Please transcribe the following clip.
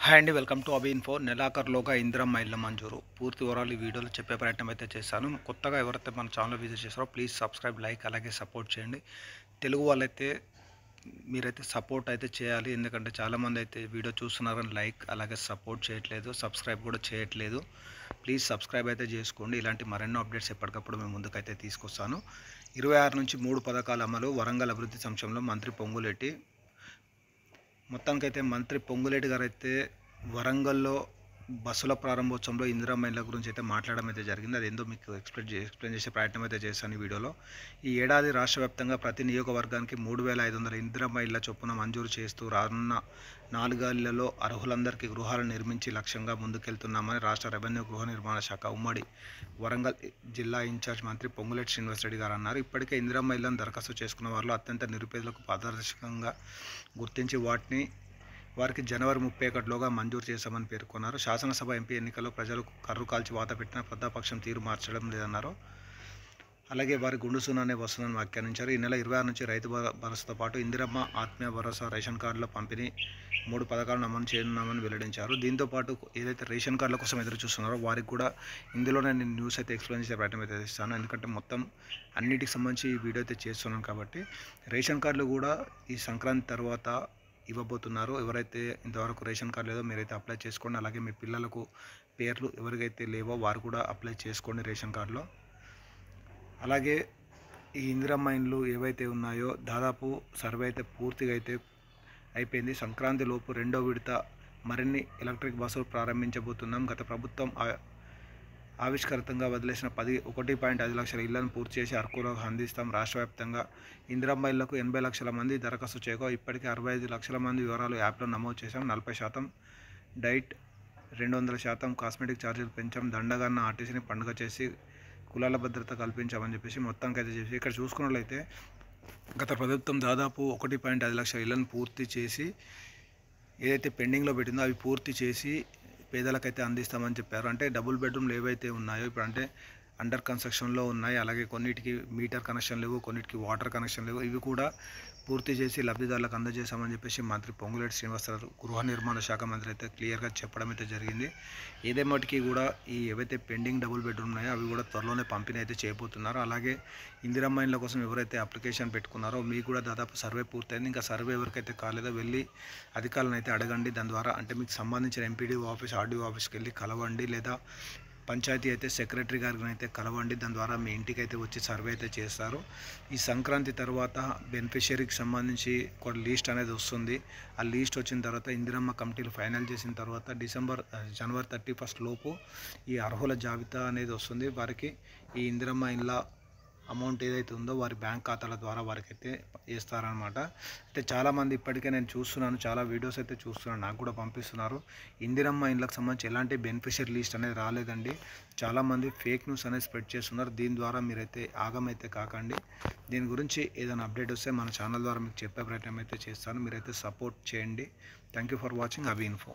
Hi అండి, welcome to అబీ info. నెలాఖరులోగా Indiramma ఇళ్ల మంజూరు పూర్తి వివరాలు ఈ వీడియోలో చెప్పే ప్రయత్నం అయితే చేశాను. కొత్తగా ఎవరైతే మన ఛానల్ విజిట్ చేస్తారో ప్లీజ్ సబ్స్క్రైబ్, లైక్, అలాగే సపోర్ట్ చేయండి. తెలుగు వాళ్ళైతే మీరైతే సపోర్ట్ అయితే చేయాలి, ఎందుకంటే చాలామంది అయితే వీడియో చూస్తున్నారని లైక్ అలాగే సపోర్ట్ చేయట్లేదు, సబ్స్క్రైబ్ కూడా చేయట్లేదు. ప్లీజ్ సబ్స్క్రైబ్ అయితే చేసుకోండి. ఇలాంటి మరెన్నో అప్డేట్స్ ఎప్పటికప్పుడు మేము ముందుకైతే తీసుకొస్తాను. 26 నుంచి 3 పథకాల అమలు. వరంగల్ అభివృద్ధి సంక్షేమంలో మంత్రి పొంగులేటి. మొత్తానికైతే మంత్రి పొంగులేటి గారు అయితే వరంగల్లో బస్సుల ప్రారంభోత్సవంలో ఇందిరమ్మ ఇళ్ల గురించి అయితే మాట్లాడడం అయితే జరిగింది. అదేందో మీకు ఎక్స్ప్లెయిన్ చేసే ప్రయత్నం అయితే చేశాను ఈ వీడియోలో. ఈ ఏడాది రాష్ట్ర వ్యాప్తంగా ప్రతి నియోజకవర్గానికి 3,500 ఇందిరమ్మ ఇళ్ల చొప్పున మంజూరు చేస్తూ రానున్న 4 ఏళ్లలో అర్హులందరికీ గృహాలు నిర్మించి లక్ష్యంగా ముందుకెళ్తున్నామని రాష్ట్ర రెవెన్యూ గృహ నిర్మాణ శాఖ ఉమ్మడి వరంగల్ జిల్లా ఇన్ఛార్జ్ మంత్రి పొంగులేటి శ్రీనివాసరెడ్డి గారు అన్నారు. ఇప్పటికే ఇందిరమ్మ ఇళ్లను దరఖాస్తు చేసుకున్న వారిలో అత్యంత నిరుపేదలకు పారదర్శకంగా గుర్తించి వారికి జనవరి 31లోగా మంజూరు చేశామని పేర్కొన్నారు. శాసనసభ ఎంపీ ఎన్నికల్లో ప్రజలు కర్రు కాల్చి వాత పెట్టిన ప్రజాపక్షం తీరు మార్చడం లేదన్నారు. అలాగే వారి గుండు సున్నానే వస్తుందని వ్యాఖ్యానించారు. ఈ నెల 26 నుంచి రైతు భరోసాతో పాటు ఇందిరమ్మ, ఆత్మీయ భరోసా, రేషన్ కార్డుల పంపిణీ 3 పథకాలను అమలు చేయనున్నామని వెల్లడించారు. దీంతోపాటు ఏదైతే రేషన్ కార్డుల కోసం ఎదురు చూస్తున్నారో వారికి కూడా ఇందులోనే నేను న్యూస్ అయితే ఎక్స్ప్లెయిన్ చేసే ప్రయత్నం అయితే చేస్తాను. ఎందుకంటే మొత్తం అన్నిటికి సంబంధించి ఈ వీడియో అయితే చేస్తున్నాను కాబట్టి రేషన్ కార్డులు కూడా ఈ సంక్రాంతి తర్వాత ఇవ్వబోతున్నారు. ఎవరైతే ఇంతవరకు రేషన్ కార్డు లేదో మీరైతే అప్లై చేసుకోండి. అలాగే మీ పిల్లలకు పేర్లు ఎవరికైతే లేవో వారు కూడా అప్లై చేసుకోండి రేషన్ కార్డులో. అలాగే ఈ ఇందిరమ్మ ఇండ్లు ఏవైతే ఉన్నాయో దాదాపు సర్వే అయితే పూర్తిగా అయితే అయిపోయింది. సంక్రాంతి లోపు 2వ విడత మరిన్ని ఎలక్ట్రిక్ బస్సులు ప్రారంభించబోతున్నాం. గత ప్రభుత్వం ఆవిష్కృతంగా వదిలేసిన 1.5 లక్షల ఇళ్లను పూర్తి చేసి అర్హులకు అందిస్తాం. రాష్ట్ర వ్యాప్తంగా ఇందిరమ్మ ఇళ్లకు 80 లక్షల మంది దరఖాస్తు చేయగా ఇప్పటికే 65 లక్షల మంది వివరాలు యాప్లో నమోదు చేశాం. 40% డైట్, 200% కాస్మెటిక్ ఛార్జీలు పెంచాం. దండగన్న ఆర్టీసీని పండుగ చేసి కులాల భద్రత కల్పించామని చెప్పేసి మొత్తానికి అయితే చేసి ఇక్కడ చూసుకున్నట్లయితే గత ప్రభుత్వం దాదాపు 1.5 లక్షల ఇళ్లను పూర్తి చేసి ఏదైతే పెండింగ్లో పెట్టిందో అవి పూర్తి చేసి పేదలకైతే అందిస్తామని చెప్పారు. అంటే డబుల్ బెడ్రూమ్లు ఏవైతే ఉన్నాయో ఇప్పుడు అంటే అండర్ కన్స్ట్రక్షన్లో ఉన్నాయి. అలాగే కొన్నిటికి మీటర్ కనెక్షన్ లేవు, కొన్నిటికి వాటర్ కనెక్షన్ లేవు. ఇవి కూడా పూర్తి చేసి లబ్ధిదారులకు అందజేశామని చెప్పేసి మంత్రి పొంగులేటి శ్రీనివాసరావు గృహ నిర్మాణ శాఖ మంత్రి అయితే క్లియర్గా చెప్పడం అయితే జరిగింది. ఏదేమటికి కూడా ఈ ఏవైతే పెండింగ్ డబుల్ బెడ్రూమ్ ఉన్నాయో అవి కూడా త్వరలోనే పంపిణీ అయితే చేయబోతున్నారు. అలాగే ఇందిరమ్మ ఇళ్ల కోసం ఎవరైతే అప్లికేషన్ పెట్టుకున్నారో మీకు కూడా దాదాపు సర్వే పూర్తయింది. ఇంకా సర్వే ఎవరికైతే కాలేదో వెళ్ళి అధికారులను అయితే అడగండి. దాని ద్వారా అంటే మీకు సంబంధించిన ఎంపీడీఓ ఆఫీస్, ఆర్డీఓ ఆఫీస్కి వెళ్ళి కలవండి, లేదా పంచాయతీ అయితే సెక్రటరీ గారిని అయితే కలవండి. దాని ద్వారా మీ ఇంటికి అయితే వచ్చి సర్వే అయితే చేస్తారు. ఈ సంక్రాంతి తర్వాత బెనిఫిషియరీకి సంబంధించి ఒక లిస్ట్ అనేది వస్తుంది. ఆ లిస్ట్ వచ్చిన తర్వాత ఇందిరమ్మ కమిటీలు ఫైనల్ చేసిన తర్వాత జనవరి 31 లోపు ఈ అర్హుల జాబితా అనేది వస్తుంది. వారికి ఈ ఇందిరమ్మ ఇళ్ళ అమౌంట్ ఏదైతే ఉందో వారి బ్యాంక్ ఖాతాల ద్వారా వారికి అయితే వేస్తారనమాట. అయితే చాలామంది ఇప్పటికే నేను చూస్తున్నాను, చాలా వీడియోస్ అయితే చూస్తున్నాను, నాకు కూడా పంపిస్తున్నారు. ఇందిరమ్మ ఇండ్లకు సంబంధించి ఎలాంటి బెనిఫిషియరీ లిస్ట్ అనేది రాలేదండి. చాలామంది ఫేక్ న్యూస్ అనేది స్ప్రెడ్ చేస్తున్నారు. దీని ద్వారా మీరైతే ఆగమైతే కాకండి. దీని గురించి ఏదైనా అప్డేట్ వస్తే మన ఛానల్ ద్వారా మీకు చెప్పే ప్రయత్నం అయితే చేస్తాను. మీరైతే సపోర్ట్ చేయండి. థ్యాంక్ యూ ఫర్ వాచింగ్ అబీ ఇన్ఫో.